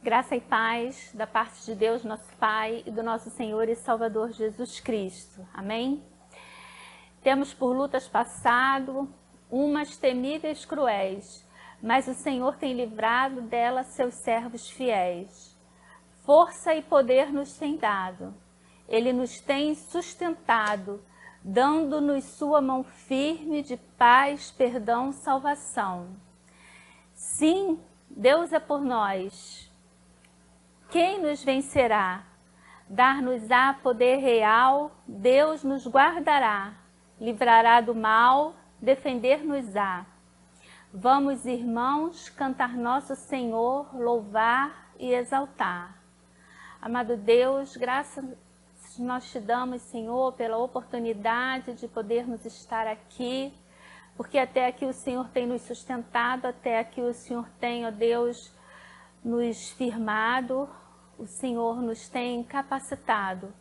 Graça e paz da parte de Deus, nosso Pai, e do nosso Senhor e Salvador Jesus Cristo. Amém? Temos por lutas passado, umas temíveis cruéis, mas o Senhor tem livrado delas seus servos fiéis. Força e poder nos tem dado, Ele nos tem sustentado, dando-nos sua mão firme de paz, perdão, salvação. Sim, Deus é por nós. Quem nos vencerá? Dar-nos-á poder real, Deus nos guardará, livrará do mal, defender-nos-á. Vamos, irmãos, cantar nosso Senhor, louvar e exaltar. Amado Deus, graças nós te damos, Senhor, pela oportunidade de podermos estar aqui, porque até aqui o Senhor tem nos sustentado, até aqui o Senhor tem, ó Deus, nos firmado, o Senhor nos tem capacitado.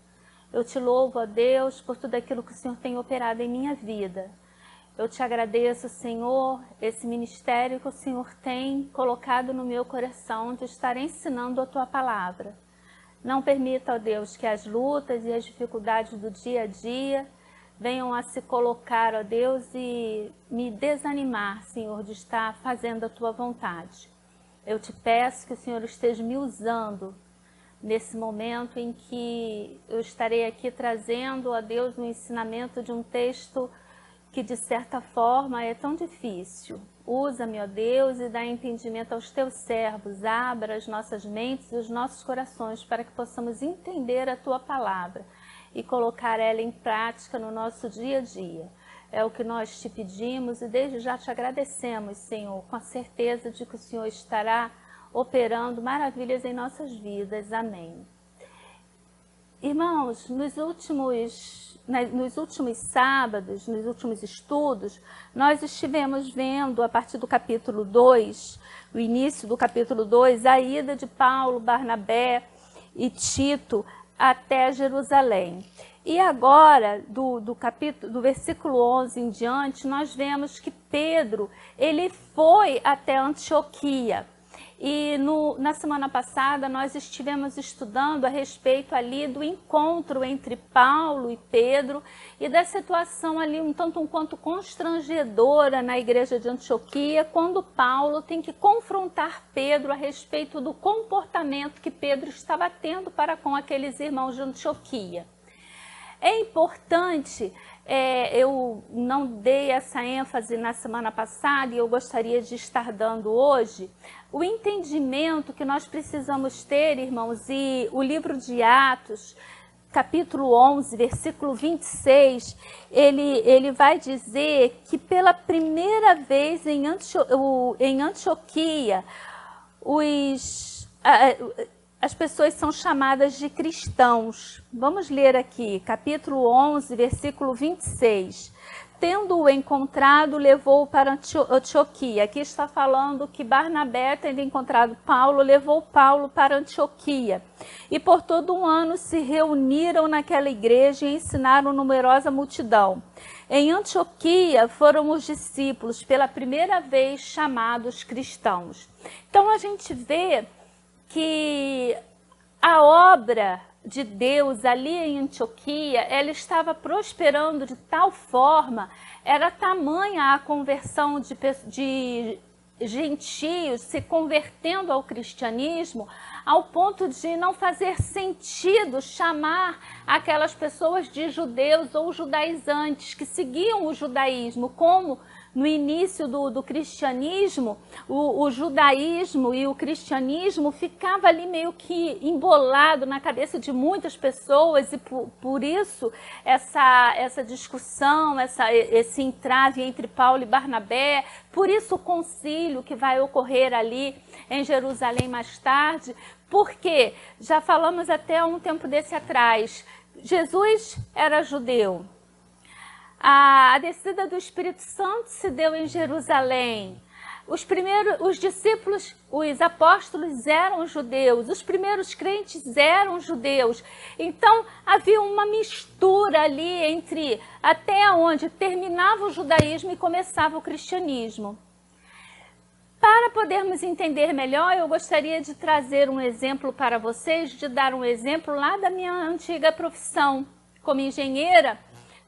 Eu te louvo, ó Deus, por tudo aquilo que o Senhor tem operado em minha vida. Eu te agradeço, Senhor, esse ministério que o Senhor tem colocado no meu coração de estar ensinando a Tua palavra. Não permita, ó Deus, que as lutas e as dificuldades do dia a dia venham a se colocar, ó Deus, e me desanimar, Senhor, de estar fazendo a Tua vontade. Eu te peço que o Senhor esteja me usando nesse momento em que eu estarei aqui trazendo a Deus um ensinamento de um texto que de certa forma é tão difícil. Usa-me, ó Deus, e dá entendimento aos teus servos, abra as nossas mentes e os nossos corações para que possamos entender a tua palavra e colocar ela em prática no nosso dia a dia. É o que nós te pedimos e desde já te agradecemos, Senhor, com a certeza de que o Senhor estará operando maravilhas em nossas vidas. Amém. Irmãos, nos últimos sábados, nos últimos estudos, nós estivemos vendo, a partir do capítulo 2, o início do capítulo 2, a ida de Paulo, Barnabé e Tito até Jerusalém. E agora, do versículo 11 em diante, nós vemos que Pedro, ele foi até Antioquia. E na semana passada nós estivemos estudando a respeito ali do encontro entre Paulo e Pedro e da situação ali um tanto um quanto constrangedora na igreja de Antioquia, quando Paulo tem que confrontar Pedro a respeito do comportamento que Pedro estava tendo para com aqueles irmãos de Antioquia. É importante, eu não dei essa ênfase na semana passada e eu gostaria de estar dando hoje, o entendimento que nós precisamos ter, irmãos, e o livro de Atos, capítulo 11, versículo 26, ele vai dizer que pela primeira vez em Antioquia, as pessoas são chamadas de cristãos. Vamos ler aqui, capítulo 11, versículo 26. Tendo-o encontrado, levou-o para Antioquia. Aqui está falando que Barnabé, tendo encontrado Paulo, levou Paulo para Antioquia. E por todo um ano se reuniram naquela igreja e ensinaram numerosa multidão. Em Antioquia foram os discípulos, pela primeira vez chamados cristãos. Então a gente vê que a obra de Deus ali em Antioquia, ela estava prosperando de tal forma, era tamanha a conversão de gentios se convertendo ao cristianismo, ao ponto de não fazer sentido chamar aquelas pessoas de judeus ou judaizantes que seguiam o judaísmo, como no início do cristianismo, o judaísmo e o cristianismo ficava ali meio que embolado na cabeça de muitas pessoas e por isso essa discussão, esse entrave entre Paulo e Barnabé, por isso o concílio que vai ocorrer ali em Jerusalém mais tarde, porque já falamos até há um tempo desse atrás, Jesus era judeu. A descida do Espírito Santo se deu em Jerusalém. Os discípulos, os apóstolos eram judeus, os primeiros crentes eram judeus. Então havia uma mistura ali entre até onde terminava o judaísmo e começava o cristianismo. Para podermos entender melhor, eu gostaria de trazer um exemplo para vocês, de dar um exemplo lá da minha antiga profissão como engenheira,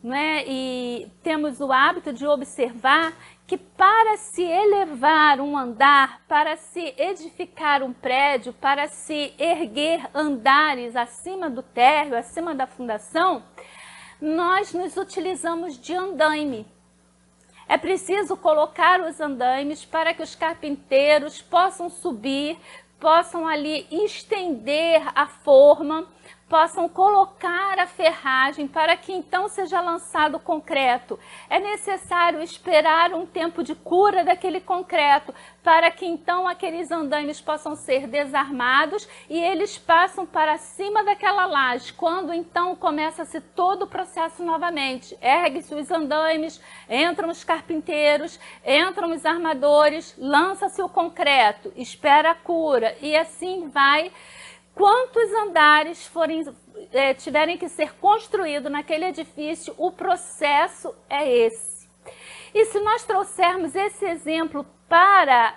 né? E temos o hábito de observar que para se elevar um andar, para se edificar um prédio, para se erguer andares acima do térreo, acima da fundação, nós nos utilizamos de andaime. É preciso colocar os andaimes para que os carpinteiros possam subir, possam ali estender a forma, possam colocar a ferragem para que então seja lançado o concreto. É necessário esperar um tempo de cura daquele concreto para que então aqueles andaimes possam ser desarmados e eles passam para cima daquela laje. Quando então começa-se todo o processo novamente, ergue-se os andaimes, entram os carpinteiros, entram os armadores, lança-se o concreto, espera a cura e assim vai. Quantos andares tiverem que ser construídos naquele edifício, o processo é esse. E se nós trouxermos esse exemplo para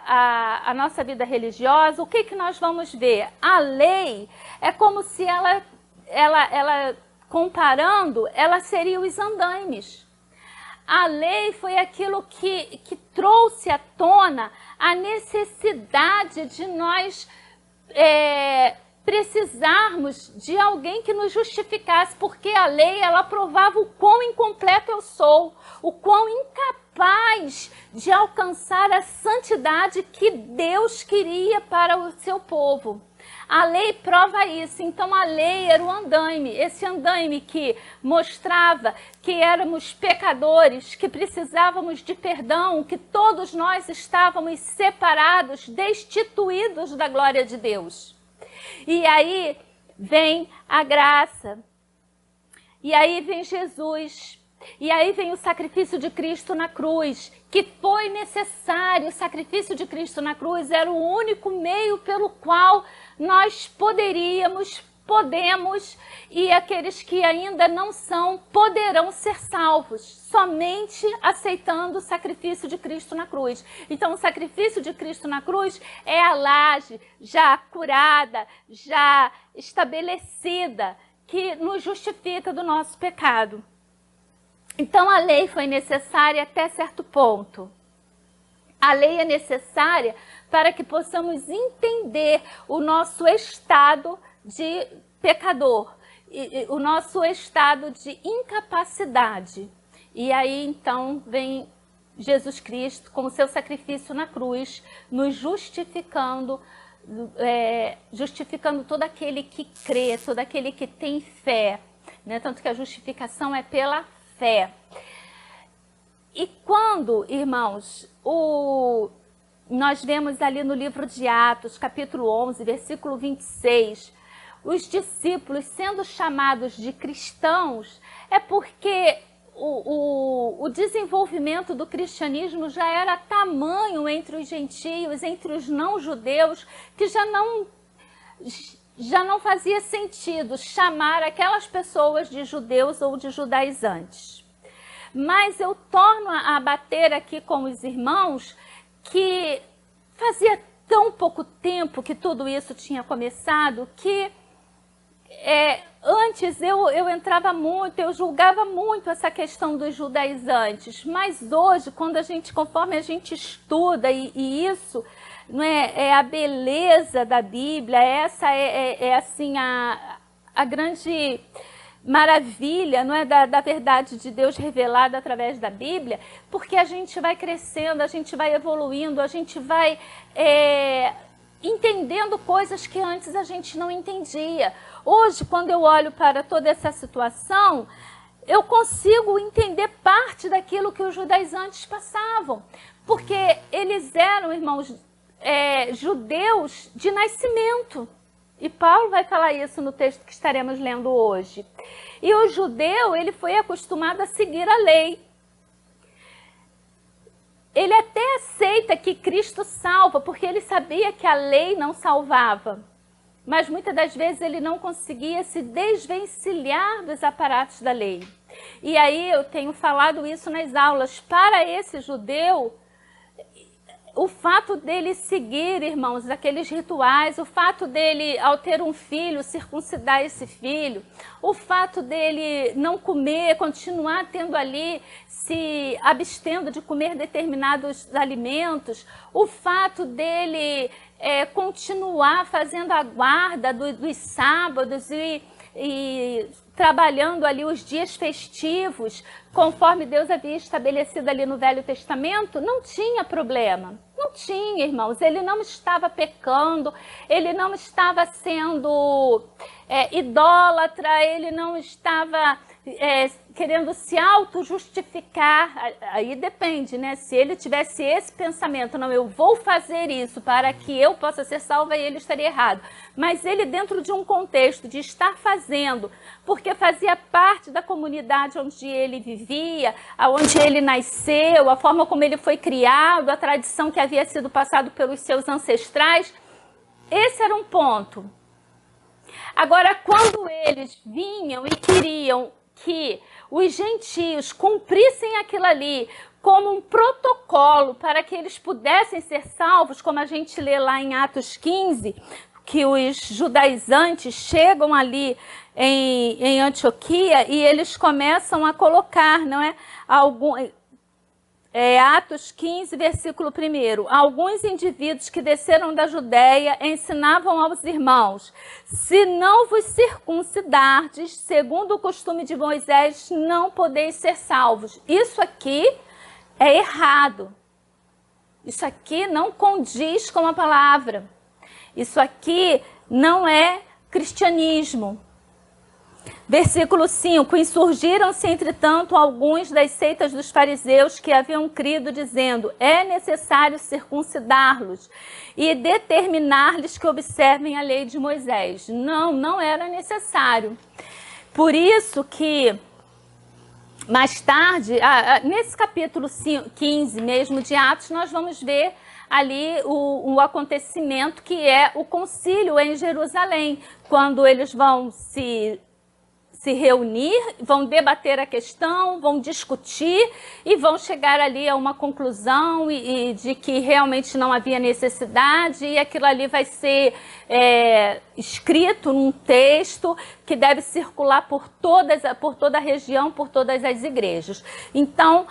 a nossa vida religiosa, o que nós vamos ver? A lei é como se ela comparando, ela seria os andaimes. A lei foi aquilo que trouxe à tona a necessidade de nós precisarmos de alguém que nos justificasse, porque a lei ela provava o quão incompleto eu sou, o quão incapaz de alcançar a santidade que Deus queria para o seu povo. A lei prova isso, então a lei era o andaime, esse andaime que mostrava que éramos pecadores, que precisávamos de perdão, que todos nós estávamos separados, destituídos da glória de Deus. E aí vem a graça, e aí vem Jesus, e aí vem o sacrifício de Cristo na cruz, que foi necessário. O sacrifício de Cristo na cruz era o único meio pelo qual nós podemos, e aqueles que ainda não são, poderão ser salvos, somente aceitando o sacrifício de Cristo na cruz. Então, o sacrifício de Cristo na cruz é a laje já curada, já estabelecida, que nos justifica do nosso pecado. Então, a lei foi necessária até certo ponto. A lei é necessária para que possamos entender o nosso estado de pecador, o nosso estado de incapacidade. E aí, então, vem Jesus Cristo com o seu sacrifício na cruz, nos justificando, justificando todo aquele que crê, todo aquele que tem fé, né? Tanto que a justificação é pela fé. E quando, irmãos, nós vemos ali no livro de Atos, capítulo 11, versículo 26, os discípulos sendo chamados de cristãos, é porque o desenvolvimento do cristianismo já era tamanho entre os gentios, entre os não-judeus, que já não fazia sentido chamar aquelas pessoas de judeus ou de judaizantes. Mas eu torno a bater aqui com os irmãos que fazia tão pouco tempo que tudo isso tinha começado, que antes eu entrava muito, eu julgava muito essa questão dos judaizantes, mas hoje, conforme a gente estuda, e isso não é a beleza da Bíblia, essa assim a grande maravilha, não é, da verdade de Deus revelada através da Bíblia, porque a gente vai crescendo, a gente vai evoluindo, a gente vai entendendo coisas que antes a gente não entendia. Hoje, quando eu olho para toda essa situação, eu consigo entender parte daquilo que os judaizantes passavam, porque eles eram, irmãos, judeus de nascimento. E Paulo vai falar isso no texto que estaremos lendo hoje. E o judeu, ele foi acostumado a seguir a lei. Ele até aceita que Cristo salva, porque ele sabia que a lei não salvava. Mas muitas das vezes ele não conseguia se desvencilhar dos aparatos da lei. E aí eu tenho falado isso nas aulas. Para esse judeu, o fato dele seguir, irmãos, aqueles rituais, o fato dele, ao ter um filho, circuncidar esse filho, o fato dele não comer, continuar tendo ali, se abstendo de comer determinados alimentos, o fato dele continuar fazendo a guarda dos sábados e trabalhando ali os dias festivos, conforme Deus havia estabelecido ali no Velho Testamento, não tinha problema. Não tinha, irmãos. Ele não estava pecando, ele não estava sendo idólatra, ele não estava querendo se auto-justificar. Aí depende, né? Se ele tivesse esse pensamento, não, eu vou fazer isso para que eu possa ser salvo, aí ele estaria errado. Mas ele, dentro de um contexto de estar fazendo, porque fazia parte da comunidade onde ele vivia, onde ele nasceu, a forma como ele foi criado, a tradição que havia sido passada pelos seus ancestrais, esse era um ponto. Agora, quando eles vinham e queriam que os gentios cumprissem aquilo ali como um protocolo para que eles pudessem ser salvos, como a gente lê lá em Atos 15, que os judaizantes chegam ali em Antioquia e eles começam a colocar, não é? Atos 15, versículo 1. Alguns indivíduos que desceram da Judéia ensinavam aos irmãos: se não vos circuncidardes, segundo o costume de Moisés, não podeis ser salvos. Isso aqui é errado. Isso aqui não condiz com a palavra. Isso aqui não é cristianismo. Versículo 5. Insurgiram-se, entretanto, alguns das seitas dos fariseus que haviam crido, dizendo: é necessário circuncidá-los e determinar-lhes que observem a lei de Moisés. Não, não era necessário. Por isso que, mais tarde, nesse capítulo 15 mesmo de Atos, nós vamos ver ali o acontecimento que é o concílio em Jerusalém, quando eles vão se reunir, vão debater a questão, vão discutir e vão chegar ali a uma conclusão e de que realmente não havia necessidade, e aquilo ali vai ser escrito num texto que deve circular por toda a região, por todas as igrejas. Então,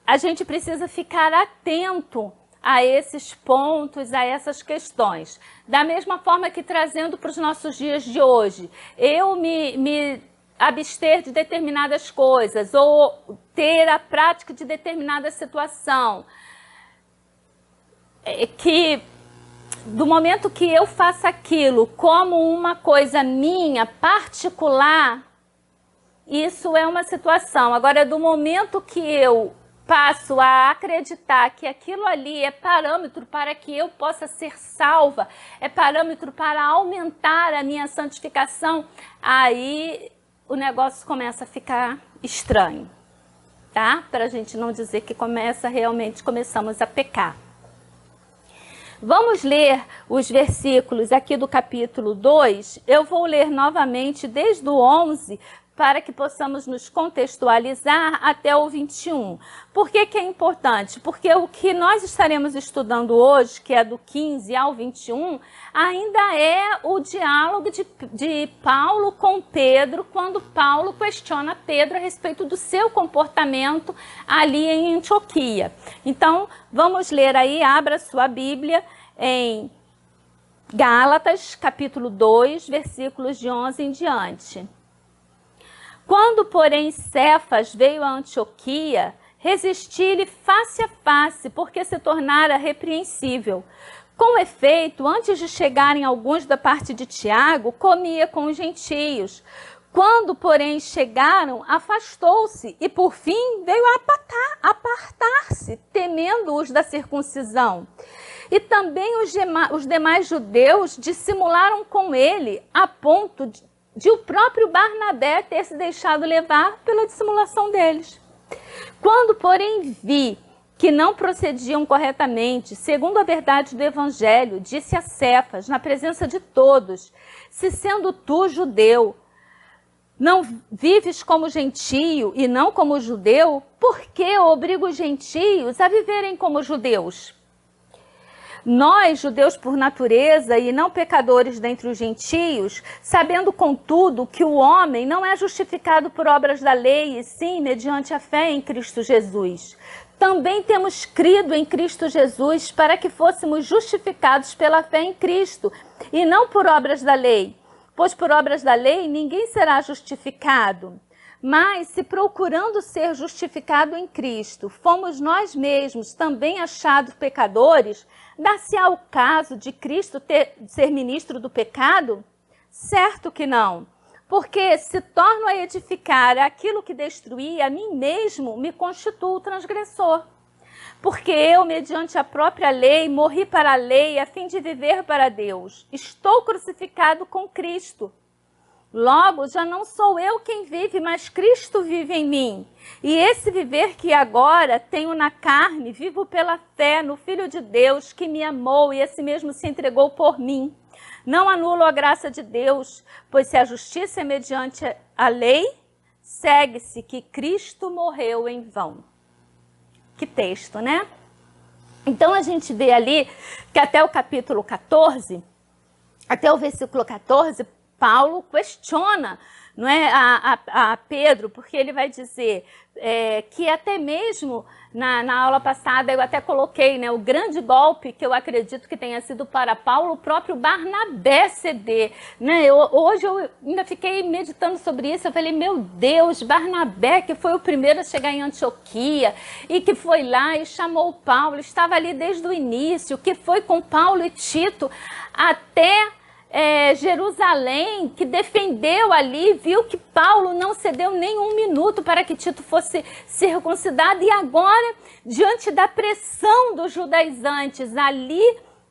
a gente precisa ficar atento a esses pontos, a essas questões. Da mesma forma que, trazendo para os nossos dias de hoje, eu me abster de determinadas coisas ou ter a prática de determinada situação, que do momento que eu faço aquilo como uma coisa minha, particular, isso é uma situação. Agora, do momento que eu passo a acreditar que aquilo ali é parâmetro para que eu possa ser salva, é parâmetro para aumentar a minha santificação, aí o negócio começa a ficar estranho, tá? Para a gente não dizer que começamos a pecar. Vamos ler os versículos aqui do capítulo 2. Eu vou ler novamente desde o 11, para que possamos nos contextualizar até o 21. Por que que é importante? Porque o que nós estaremos estudando hoje, que é do 15 ao 21, ainda é o diálogo de Paulo com Pedro, quando Paulo questiona Pedro a respeito do seu comportamento ali em Antioquia. Então, vamos ler aí, abra sua Bíblia em Gálatas, capítulo 2, versículos de 11 em diante. Quando, porém, Cefas veio a Antioquia, resisti-lhe face a face, porque se tornara repreensível. Com efeito, antes de chegarem alguns da parte de Tiago, comia com os gentios. Quando, porém, chegaram, afastou-se e, por fim, veio a apartar-se, temendo-os da circuncisão. E também os demais judeus dissimularam com ele, a ponto de o próprio Barnabé ter se deixado levar pela dissimulação deles. Quando, porém, vi que não procediam corretamente, segundo a verdade do Evangelho, disse a Cefas, na presença de todos: se sendo tu judeu, Não vives como gentio e não como judeu? Por que obrigo os gentios a viverem como judeus? Nós, judeus por natureza e não pecadores dentre os gentios, sabendo contudo que o homem não é justificado por obras da lei, e sim mediante a fé em Cristo Jesus. Também temos crido em Cristo Jesus para que fôssemos justificados pela fé em Cristo, e não por obras da lei. Pois por obras da lei ninguém será justificado. Mas se procurando ser justificado em Cristo, fomos nós mesmos também achados pecadores, dá-se-á o caso de Cristo ser ministro do pecado? Certo que não. Porque se torno a edificar aquilo que destruí, a mim mesmo me constituo transgressor. Porque eu, mediante a própria lei, morri para a lei a fim de viver para Deus. Estou crucificado com Cristo. Logo, já não sou eu quem vive, mas Cristo vive em mim. E esse viver que agora tenho na carne, vivo pela fé no Filho de Deus que me amou e esse mesmo se entregou por mim. Não anulo a graça de Deus, pois se a justiça é mediante a lei, segue-se que Cristo morreu em vão. Que texto, né? Então a gente vê ali que até o capítulo 14, até o versículo 14, Paulo questiona, não é, a Pedro, porque ele vai dizer que até mesmo na aula passada eu até coloquei, né, o grande golpe que eu acredito que tenha sido para Paulo, o próprio Barnabé ceder. Né? Hoje eu ainda fiquei meditando sobre isso, eu falei, meu Deus, Barnabé que foi o primeiro a chegar em Antioquia e que foi lá e chamou Paulo, estava ali desde o início, que foi com Paulo e Tito até Jerusalém, que defendeu ali, viu que Paulo não cedeu nem um minuto para que Tito fosse circuncidado, e agora, diante da pressão dos judaizantes ali,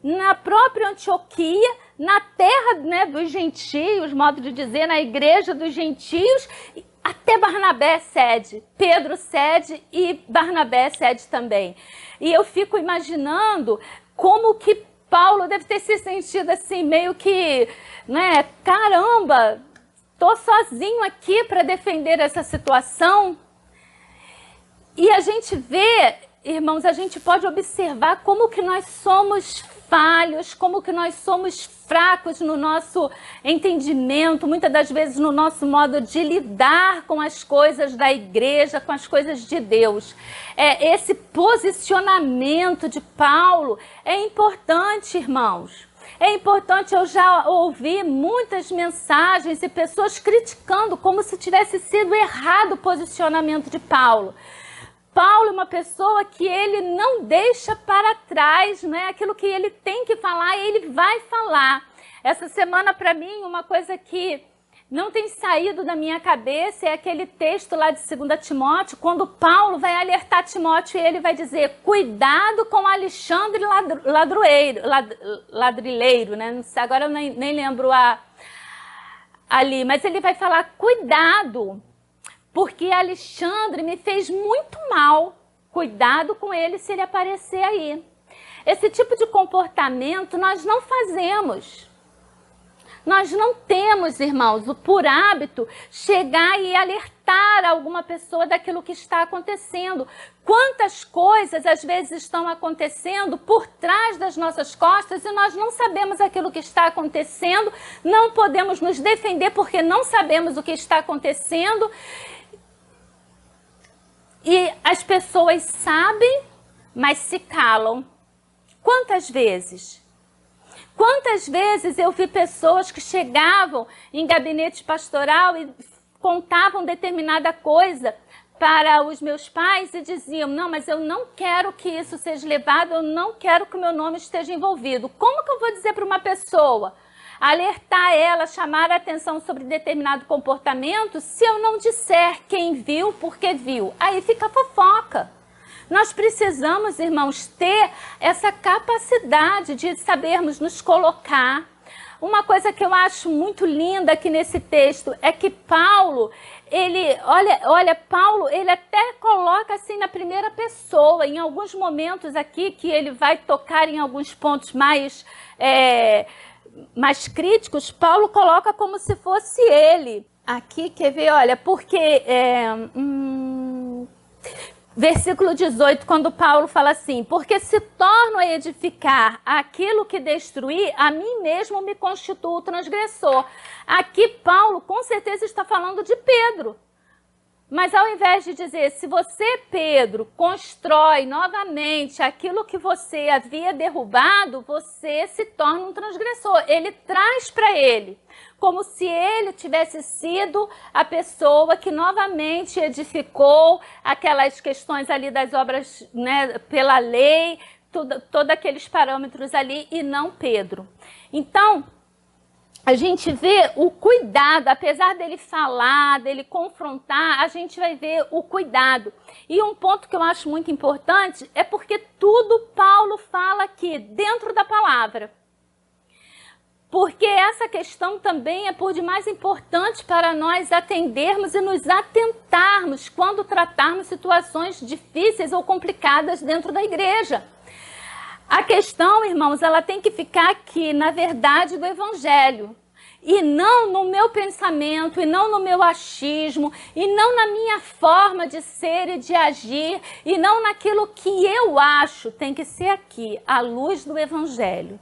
na própria Antioquia, na terra, né, dos gentios, modo de dizer, na igreja dos gentios, até Barnabé cede, Pedro cede e Barnabé cede também. E eu fico imaginando como que Paulo deve ter se sentido assim, meio que, né, caramba, tô sozinho aqui para defender essa situação. E a gente vê, irmãos, a gente pode observar como que nós somos falhos, como que nós somos fracos no nosso entendimento, muitas das vezes no nosso modo de lidar com as coisas da igreja, com as coisas de Deus. Esse posicionamento de Paulo é importante, irmãos. É importante, eu já ouvi muitas mensagens e pessoas criticando como se tivesse sido errado o posicionamento de Paulo. Paulo é uma pessoa que ele não deixa para trás, né? Aquilo que ele tem que falar, ele vai falar. Essa semana, para mim, uma coisa que não tem saído da minha cabeça é aquele texto lá de 2 Timóteo, quando Paulo vai alertar Timóteo e ele vai dizer, cuidado com Alexandre ladrileiro, né? Não sei, agora eu nem lembro ali, mas ele vai falar, cuidado, porque Alexandre me fez muito mal. Cuidado com ele se ele aparecer aí. Esse tipo de comportamento nós não fazemos. Nós não temos, irmãos, por hábito chegar e alertar alguma pessoa daquilo que está acontecendo. Quantas coisas às vezes estão acontecendo por trás das nossas costas e nós não sabemos aquilo que está acontecendo, não podemos nos defender porque não sabemos o que está acontecendo. E as pessoas sabem, mas se calam. Quantas vezes? Quantas vezes eu vi pessoas que chegavam em gabinete pastoral e contavam determinada coisa para os meus pais e diziam, não, mas eu não quero que isso seja levado, eu não quero que o meu nome esteja envolvido. Como que eu vou dizer para uma pessoa, alertar ela, chamar a atenção sobre determinado comportamento, se eu não disser quem viu, porque viu? Aí fica fofoca. Nós precisamos, irmãos, ter essa capacidade de sabermos nos colocar. Uma coisa que eu acho muito linda aqui nesse texto é que Paulo, Paulo, ele até coloca assim na primeira pessoa, em alguns momentos aqui, que ele vai tocar em alguns pontos mais críticos, Paulo coloca como se fosse ele. Aqui, quer ver? Olha, porque... versículo 18, quando Paulo fala assim, porque se torno a edificar aquilo que destruí, a mim mesmo me constituo transgressor. Aqui Paulo com certeza está falando de Pedro. Mas ao invés de dizer, se você, Pedro, constrói novamente aquilo que você havia derrubado, você se torna um transgressor. Ele traz para ele, como se ele tivesse sido a pessoa que novamente edificou aquelas questões ali das obras, né, pela lei, todos aqueles parâmetros ali, e não Pedro. Então, a gente vê o cuidado, apesar dele falar, dele confrontar, a gente vai ver o cuidado. E um ponto que eu acho muito importante é porque tudo Paulo fala aqui, dentro da palavra. Porque essa questão também é por demais importante para nós atendermos e nos atentarmos quando tratarmos situações difíceis ou complicadas dentro da igreja. A questão, irmãos, ela tem que ficar aqui na verdade do Evangelho. E não no meu pensamento, e não no meu achismo, e não na minha forma de ser e de agir, e não naquilo que eu acho. Tem que ser aqui, à luz do Evangelho.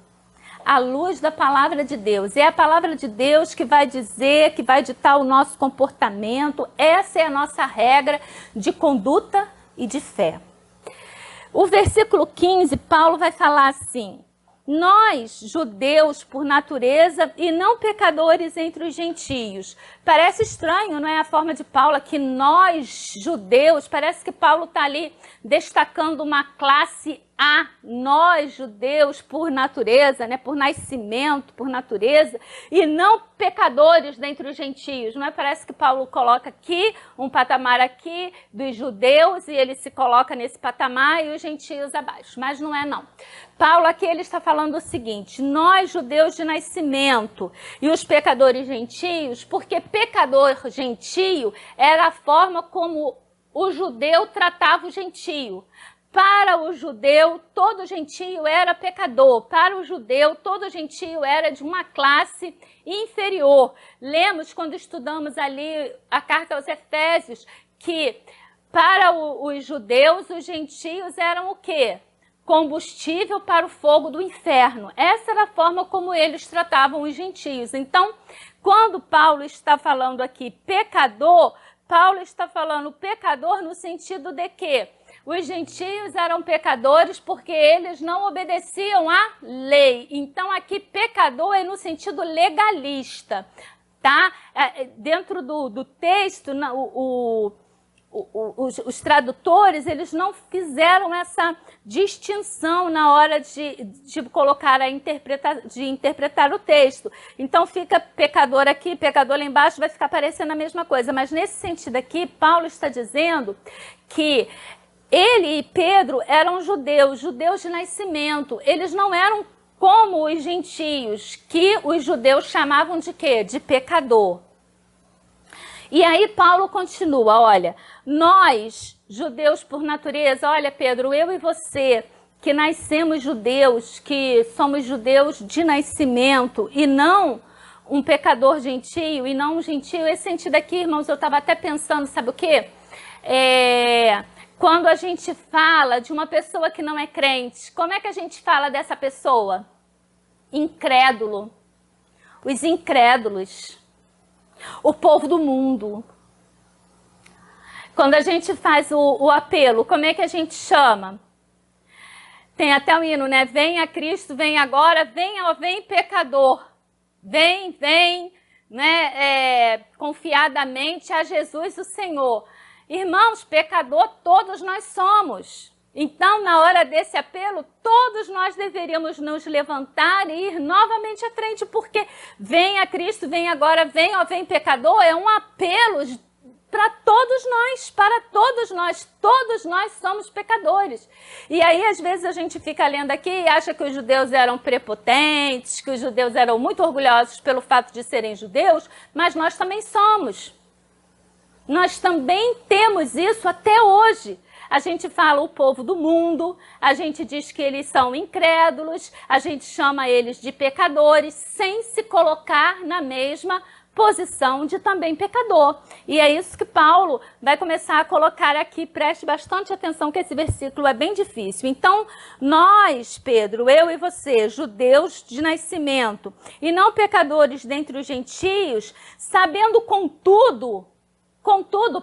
À luz da palavra de Deus. É a palavra de Deus que vai dizer, que vai ditar o nosso comportamento. Essa é a nossa regra de conduta e de fé. O versículo 15, Paulo vai falar assim: nós, judeus por natureza e não pecadores entre os gentios. Parece estranho, não é a forma de Paulo aqui, nós, judeus, parece que Paulo está ali destacando uma classe A, nós, judeus, por natureza, né, por nascimento, por natureza, e não pecadores dentre os gentios. Não é? Parece que Paulo coloca aqui, um patamar aqui dos judeus, e ele se coloca nesse patamar e os gentios abaixo, mas não é não. Paulo aqui ele está falando o seguinte: nós, judeus de nascimento, e os pecadores gentios, porque pecador gentio era a forma como o judeu tratava o gentio. Para o judeu, todo gentio era pecador. Para o judeu, todo gentio era de uma classe inferior. Lemos quando estudamos ali a carta aos Efésios que para os judeus, os gentios eram o quê? Combustível para o fogo do inferno. Essa era a forma como eles tratavam os gentios. Então, quando Paulo está falando aqui pecador, Paulo está falando pecador no sentido de que os gentios eram pecadores porque eles não obedeciam à lei. Então, aqui, pecador é no sentido legalista, tá? Dentro do texto, os tradutores, eles não fizeram essa distinção na hora de colocar de interpretar o texto. Então, fica pecador aqui, pecador lá embaixo, vai ficar parecendo a mesma coisa. Mas, nesse sentido aqui, Paulo está dizendo que ele e Pedro eram judeus de nascimento. Eles não eram como os gentios, que os judeus chamavam de quê? De pecador. E aí Paulo continua, olha, nós, judeus por natureza, olha Pedro, eu e você, que nascemos judeus, que somos judeus de nascimento e não um pecador gentio e não um gentio, esse sentido aqui, irmãos, eu estava até pensando, sabe o quê? Quando a gente fala de uma pessoa que não é crente, como é que a gente fala dessa pessoa? Incrédulo. Os incrédulos. O povo do mundo. Quando a gente faz o apelo, como é que a gente chama? Tem até um hino, né? Venha Cristo, vem agora, vem pecador. Vem, né? Confiadamente a Jesus o Senhor. Irmãos, pecador todos nós somos. Então, na hora desse apelo, todos nós deveríamos nos levantar e ir novamente à frente, porque venha Cristo, vem agora, vem pecador, é um apelo para todos nós somos pecadores. E aí, às vezes, a gente fica lendo aqui e acha que os judeus eram prepotentes, que os judeus eram muito orgulhosos pelo fato de serem judeus, mas nós também somos. Nós também temos isso até hoje. A gente fala o povo do mundo, a gente diz que eles são incrédulos, a gente chama eles de pecadores, sem se colocar na mesma posição de também pecador. E é isso que Paulo vai começar a colocar aqui. Preste bastante atenção que esse versículo é bem difícil. Então, nós, Pedro, eu e você, judeus de nascimento, e não pecadores dentre os gentios, sabendo contudo,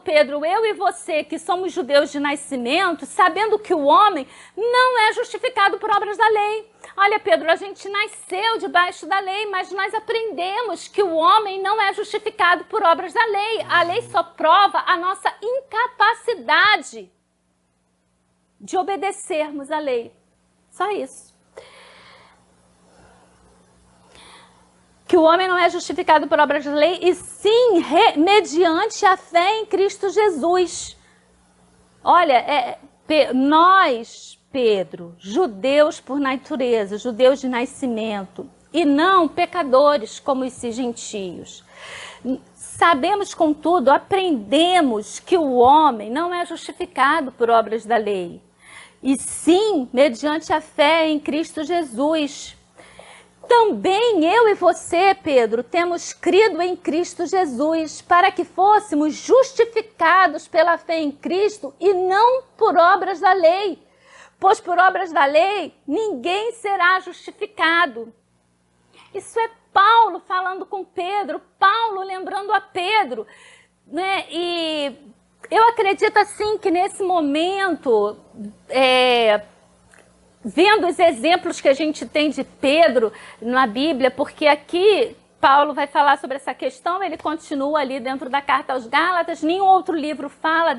Pedro, eu e você, que somos judeus de nascimento, sabendo que o homem não é justificado por obras da lei. Olha, Pedro, a gente nasceu debaixo da lei, mas nós aprendemos que o homem não é justificado por obras da lei. A lei só prova a nossa incapacidade de obedecermos à lei. Só isso. Que o homem não é justificado por obras da lei, e sim mediante a fé em Cristo Jesus. Olha, nós, Pedro, judeus por natureza, judeus de nascimento, e não pecadores como esses gentios. Sabemos, contudo, aprendemos que o homem não é justificado por obras da lei, e sim mediante a fé em Cristo Jesus. Também eu e você, Pedro, temos crido em Cristo Jesus para que fôssemos justificados pela fé em Cristo e não por obras da lei. Pois por obras da lei ninguém será justificado. Isso é Paulo falando com Pedro, Paulo lembrando a Pedro, né? E eu acredito assim que nesse momento, vendo os exemplos que a gente tem de Pedro na Bíblia, porque aqui Paulo vai falar sobre essa questão, ele continua ali dentro da carta aos Gálatas, nenhum outro livro fala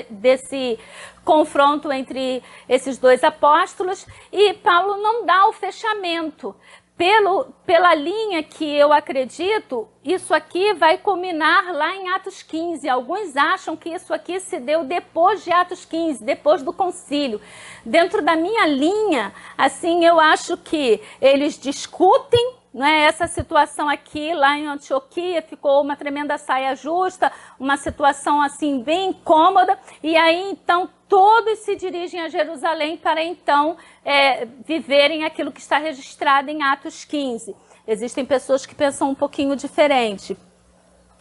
desse confronto entre esses dois apóstolos, e Paulo não dá o fechamento. Pela linha que eu acredito, isso aqui vai culminar lá em Atos 15. Alguns acham que isso aqui se deu depois de Atos 15, depois do concílio. Dentro da minha linha, assim, eu acho que eles discutem, né, essa situação aqui, lá em Antioquia, ficou uma tremenda saia justa, uma situação assim bem incômoda, e aí então todos se dirigem a Jerusalém para então viverem aquilo que está registrado em Atos 15. Existem pessoas que pensam um pouquinho diferente.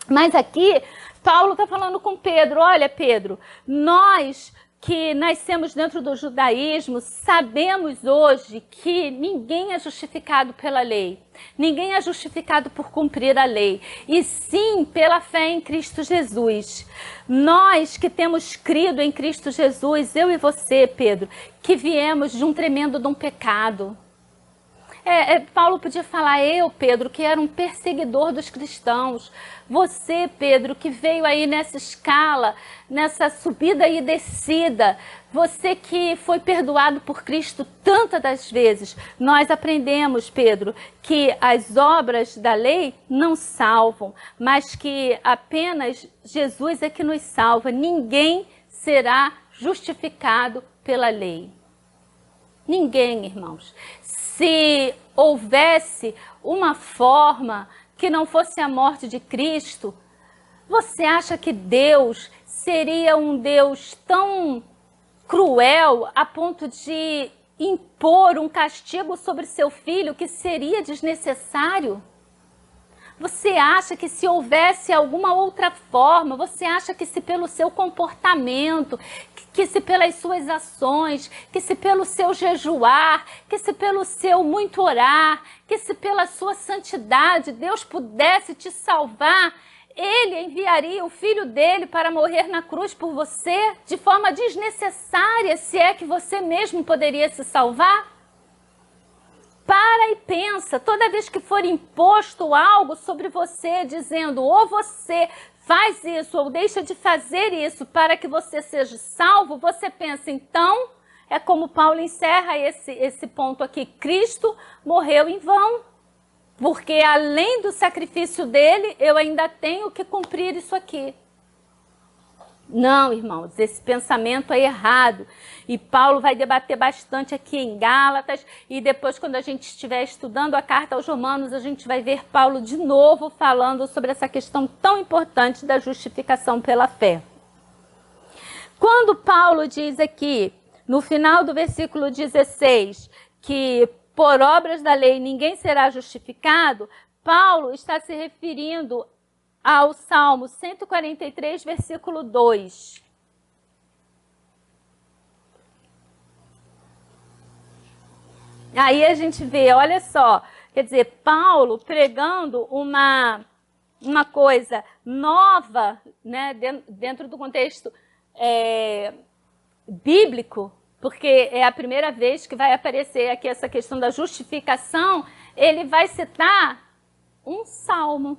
Mas aqui, Paulo está falando com Pedro, olha Pedro, nós que nascemos dentro do judaísmo, sabemos hoje que ninguém é justificado pela lei. Ninguém é justificado por cumprir a lei, e sim pela fé em Cristo Jesus. Nós que temos crido em Cristo Jesus, eu e você, Pedro, que viemos de um tremendo de um pecado. Paulo podia falar, eu, Pedro, que era um perseguidor dos cristãos. Você, Pedro, que veio aí nessa escala, nessa subida e descida. Você que foi perdoado por Cristo tantas das vezes. Nós aprendemos, Pedro, que as obras da lei não salvam, mas que apenas Jesus é que nos salva. Ninguém será justificado pela lei. Ninguém, irmãos. Se houvesse uma forma que não fosse a morte de Cristo, você acha que Deus seria um Deus tão cruel a ponto de impor um castigo sobre seu filho que seria desnecessário? Você acha que se houvesse alguma outra forma, você acha que se pelo seu comportamento, que se pelas suas ações, que se pelo seu jejuar, que se pelo seu muito orar, que se pela sua santidade Deus pudesse te salvar, Ele enviaria o Filho dele para morrer na cruz por você de forma desnecessária, se é que você mesmo poderia se salvar? Para e pensa, toda vez que for imposto algo sobre você, dizendo ou você faz isso ou deixa de fazer isso para que você seja salvo, você pensa, então, é como Paulo encerra esse ponto aqui, Cristo morreu em vão, porque além do sacrifício dele, eu ainda tenho que cumprir isso aqui. Não, irmãos, esse pensamento é errado. E Paulo vai debater bastante aqui em Gálatas, e depois, quando a gente estiver estudando a carta aos Romanos, a gente vai ver Paulo de novo falando sobre essa questão tão importante da justificação pela fé. Quando Paulo diz aqui, no final do versículo 16, que por obras da lei ninguém será justificado, Paulo está se referindo ao Salmo 143, versículo 2. Aí a gente vê, olha só, quer dizer, Paulo pregando uma coisa nova, né, dentro do contexto bíblico, porque é a primeira vez que vai aparecer aqui essa questão da justificação, ele vai citar um salmo.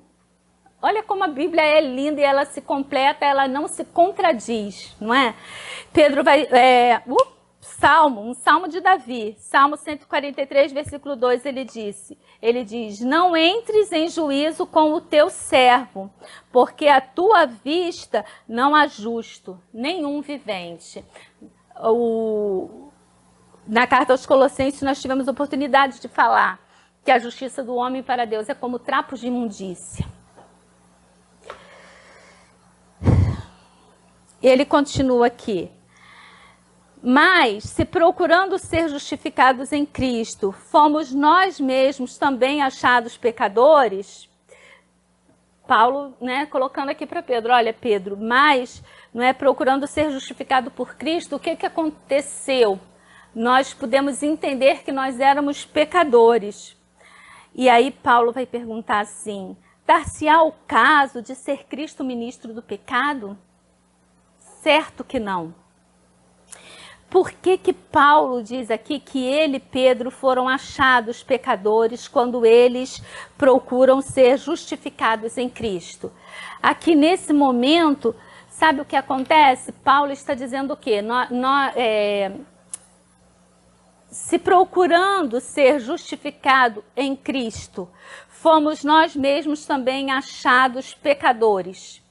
Olha como a Bíblia é linda e ela se completa, ela não se contradiz, não é? Pedro vai... um salmo de Davi, Salmo 143, versículo 2, ele diz, não entres em juízo com o teu servo, porque à tua vista não há justo, nenhum vivente. Na carta aos Colossenses nós tivemos a oportunidade de falar que a justiça do homem para Deus é como trapos de imundícia. Ele continua aqui. Mas, se procurando ser justificados em Cristo, fomos nós mesmos também achados pecadores, Paulo, né, colocando aqui para Pedro, olha Pedro, mas, não é, procurando ser justificado por Cristo, o que aconteceu? Nós pudemos entender que nós éramos pecadores. E aí Paulo vai perguntar assim, dar-se-á o caso de ser Cristo ministro do pecado? Certo que não. Por que Paulo diz aqui que ele e Pedro foram achados pecadores quando eles procuram ser justificados em Cristo? Aqui nesse momento, sabe o que acontece? Paulo está dizendo o quê? Se procurando ser justificado em Cristo, fomos nós mesmos também achados pecadores.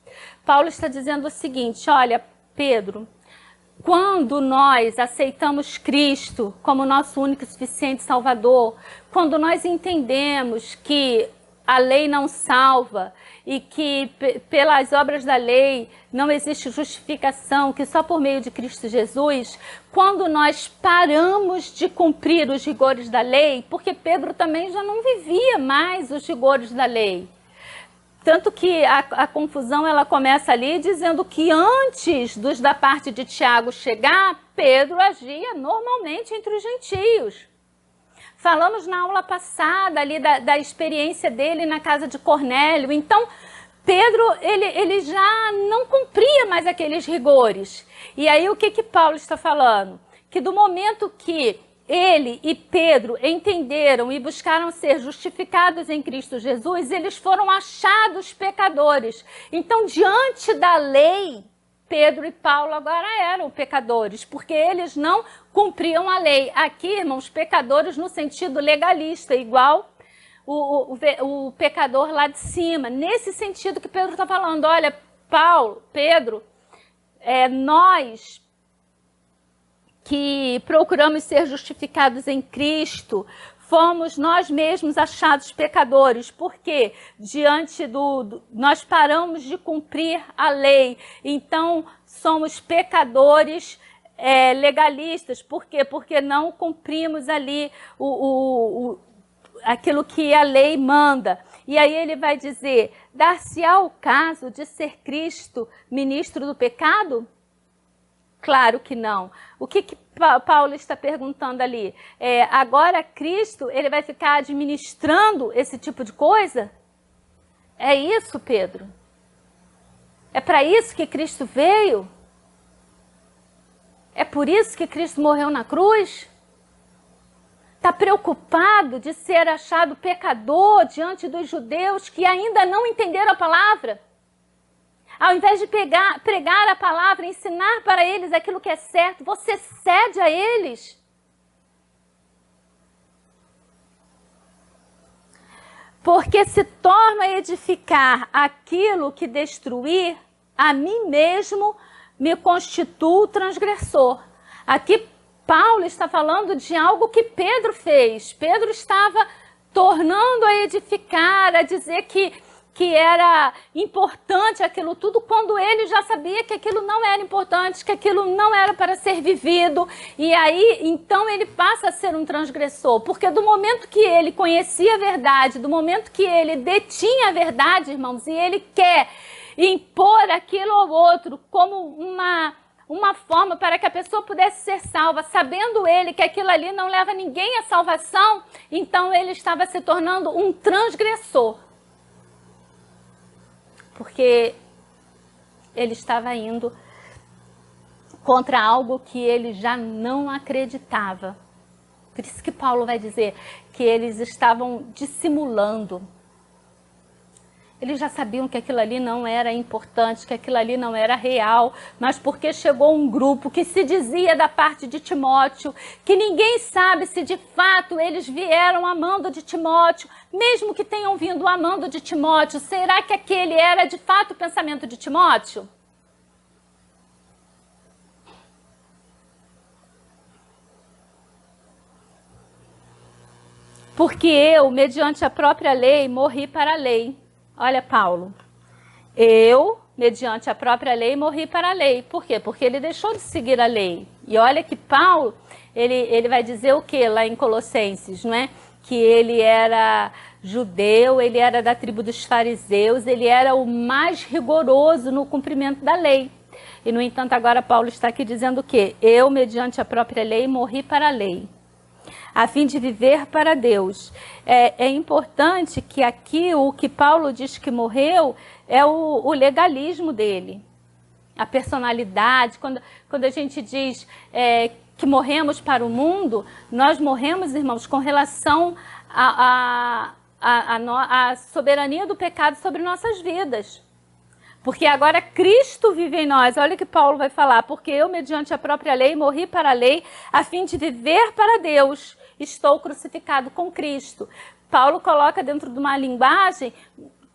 Paulo está dizendo o seguinte, olha, Pedro, quando nós aceitamos Cristo como nosso único e suficiente Salvador, quando nós entendemos que a lei não salva e que pelas obras da lei não existe justificação, que só por meio de Cristo Jesus, quando nós paramos de cumprir os rigores da lei, porque Pedro também já não vivia mais os rigores da lei. Tanto que a confusão ela começa ali dizendo que antes da parte de Tiago chegar, Pedro agia normalmente entre os gentios. Falamos na aula passada ali da experiência dele na casa de Cornélio. Então, Pedro ele já não cumpria mais aqueles rigores. E aí o que Paulo está falando? Que do momento que ele e Pedro entenderam e buscaram ser justificados em Cristo Jesus, eles foram achados pecadores. Então, diante da lei, Pedro e Paulo agora eram pecadores, porque eles não cumpriam a lei. Aqui, irmãos, pecadores no sentido legalista, igual o pecador lá de cima. Nesse sentido que Pedro está falando, olha, Pedro, nós que procuramos ser justificados em Cristo, fomos nós mesmos achados pecadores, porque diante nós paramos de cumprir a lei, então somos pecadores legalistas. Por quê? Porque não cumprimos ali aquilo que a lei manda. E aí ele vai dizer, dar-se-á o caso de ser Cristo ministro do pecado? Claro que não. O que Paulo está perguntando ali? Agora Cristo ele vai ficar administrando esse tipo de coisa? É isso, Pedro? É para isso que Cristo veio? É por isso que Cristo morreu na cruz? Está preocupado de ser achado pecador diante dos judeus que ainda não entenderam a palavra? Ao invés de pregar a palavra, ensinar para eles aquilo que é certo, você cede a eles. Porque se torna a edificar aquilo que destruir, a mim mesmo me constituo transgressor. Aqui Paulo está falando de algo que Pedro fez. Pedro estava tornando a edificar, a dizer que que era importante aquilo tudo, quando ele já sabia que aquilo não era importante, que aquilo não era para ser vivido. E aí, então, ele passa a ser um transgressor, porque do momento que ele conhecia a verdade, do momento que ele detinha a verdade, irmãos, e ele quer impor aquilo ao outro como uma forma para que a pessoa pudesse ser salva, sabendo ele que aquilo ali não leva ninguém à salvação, então ele estava se tornando um transgressor. Porque ele estava indo contra algo que ele já não acreditava. Por isso que Paulo vai dizer que eles estavam dissimulando. Eles já sabiam que aquilo ali não era importante, que aquilo ali não era real, mas porque chegou um grupo que se dizia da parte de Timóteo, que ninguém sabe se de fato eles vieram amando de Timóteo, mesmo que tenham vindo amando de Timóteo, será que aquele era de fato o pensamento de Timóteo? Porque eu, mediante a própria lei, morri para a lei. Olha, Paulo, eu, mediante a própria lei, morri para a lei. Por quê? Porque ele deixou de seguir a lei. E olha que Paulo, ele vai dizer o que lá em Colossenses, não é? Que ele era judeu, ele era da tribo dos fariseus, ele era o mais rigoroso no cumprimento da lei. E, no entanto, agora Paulo está aqui dizendo o quê? Eu, mediante a própria lei, morri para a lei, a fim de viver para Deus. É importante que aqui o que Paulo diz que morreu é o legalismo dele, a personalidade. Quando a gente diz que morremos para o mundo, nós morremos, irmãos, com relação à soberania do pecado sobre nossas vidas. Porque agora Cristo vive em nós. Olha o que Paulo vai falar. Porque eu, mediante a própria lei, morri para a lei, a fim de viver para Deus. Estou crucificado com Cristo. Paulo coloca dentro de uma linguagem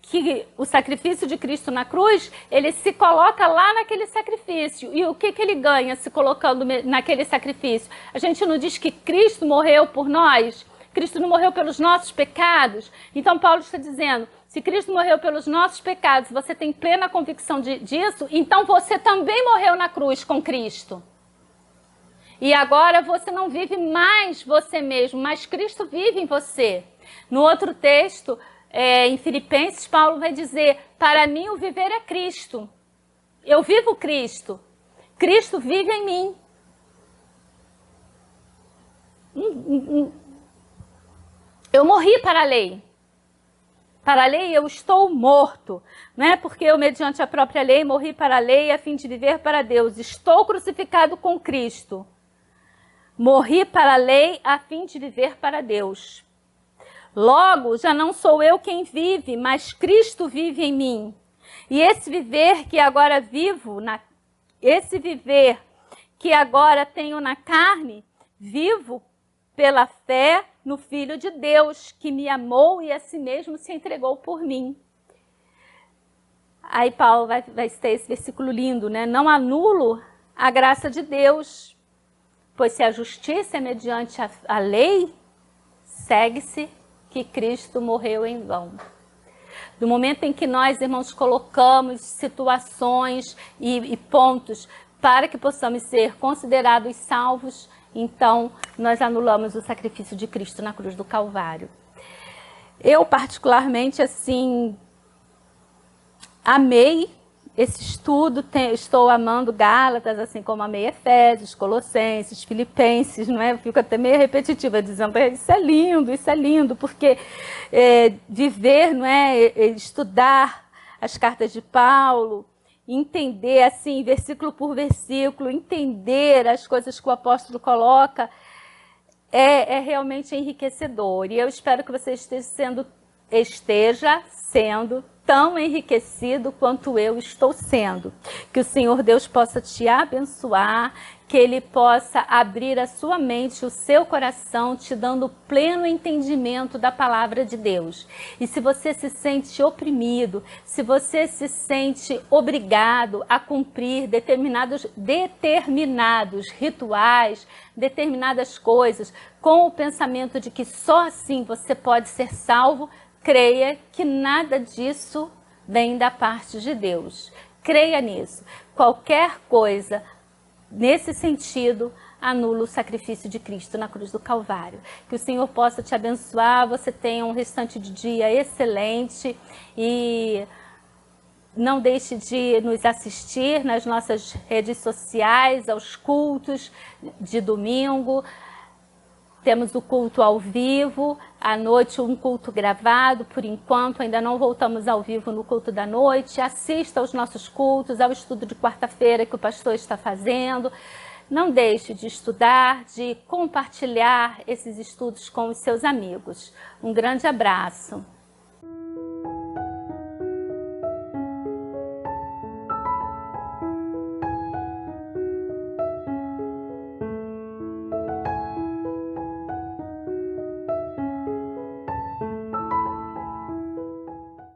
que o sacrifício de Cristo na cruz, ele se coloca lá naquele sacrifício. E o que ele ganha se colocando naquele sacrifício? A gente não diz que Cristo morreu por nós? Cristo não morreu pelos nossos pecados? Então Paulo está dizendo, se Cristo morreu pelos nossos pecados, você tem plena convicção disso, então você também morreu na cruz com Cristo. E agora você não vive mais você mesmo, mas Cristo vive em você. No outro texto, em Filipenses, Paulo vai dizer, para mim o viver é Cristo. Eu vivo Cristo. Cristo vive em mim. Eu morri para a lei. Para a lei eu estou morto, não é? Porque eu, mediante a própria lei, morri para a lei a fim de viver para Deus. Estou crucificado com Cristo. Morri para a lei a fim de viver para Deus. Logo, já não sou eu quem vive, mas Cristo vive em mim. E esse viver que agora vivo, esse viver que agora tenho na carne, vivo pela fé no Filho de Deus, que me amou e a si mesmo se entregou por mim. Aí Paulo vai ter esse versículo lindo, né? Não anulo a graça de Deus, pois se a justiça é mediante a lei, segue-se que Cristo morreu em vão. Do momento em que nós, irmãos, colocamos situações e pontos para que possamos ser considerados salvos, então nós anulamos o sacrifício de Cristo na cruz do Calvário. Eu, particularmente, assim, amei esse estudo, estou amando Gálatas, assim como amei Efésios, Colossenses, Filipenses, não é? Eu fico até meio repetitiva, dizendo, isso é lindo, porque viver, não é? Estudar as cartas de Paulo, entender, assim, versículo por versículo, entender as coisas que o apóstolo coloca, é realmente enriquecedor. E eu espero que você esteja sendo tão enriquecido quanto eu estou sendo. Que o Senhor Deus possa te abençoar, que Ele possa abrir a sua mente, o seu coração, te dando pleno entendimento da palavra de Deus. E se você se sente oprimido, se você se sente obrigado a cumprir determinados rituais, determinadas coisas, com o pensamento de que só assim você pode ser salvo, creia que nada disso vem da parte de Deus. Creia nisso. Qualquer coisa nesse sentido anula o sacrifício de Cristo na cruz do Calvário. Que o Senhor possa te abençoar, você tenha um restante de dia excelente e não deixe de nos assistir nas nossas redes sociais, aos cultos de domingo. Temos o culto ao vivo, à noite um culto gravado, por enquanto ainda não voltamos ao vivo no culto da noite. Assista aos nossos cultos, ao estudo de quarta-feira que o pastor está fazendo. Não deixe de estudar, de compartilhar esses estudos com os seus amigos. Um grande abraço.